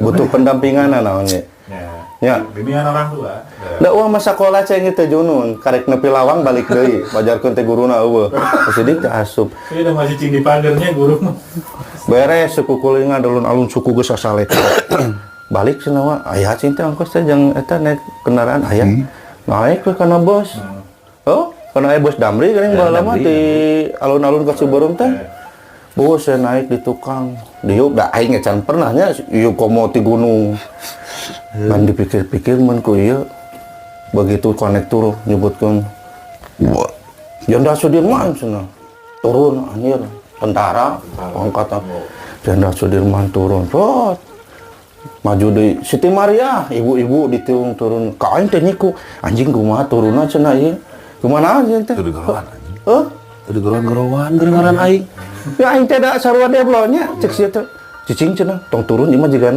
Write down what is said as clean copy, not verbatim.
Butuh pendampingan namanya. Ya. Bimbingan orang tua. Da uang masa sekolah ceng teh junun, karek nepi lawang balik deui, bajarkeun teh guruna eueuh. Sidik teh asup. Ini udah masih cing di pagernya guru mah. Beres suku kulingan alun-alun suku geus asale. Balik cenah mah aya cing teh ongkos teh jeung eta naik kendaraan aya. Naik we kana bos. Oh, kana aya bos Damri geuning baheula mah di alun-alun ka Ciberem teh. Bos saya naik di tukang. Diuk da aing can pernah nya ieu komo ti gunung. Kan dipikir-pikir mun ku ieu begitu konektor nyebutkeun Jenderal Sudirman cenah. Turun anjir tentara angkatan. Jenderal Sudirman turun. Pot. Maju deui Siti Maria, ibu-ibu ditiung turun. Ka aing teh nyiku, anjing kumaha turunna cenah ieu. Kumaha anjing teh? Teu digorowan anjing. Heuh? Teu digorowan geurengaran aing. Ya aing teh da sarua deblonya cek sieu teh. Cicing cenah tong turun ieu mah jigana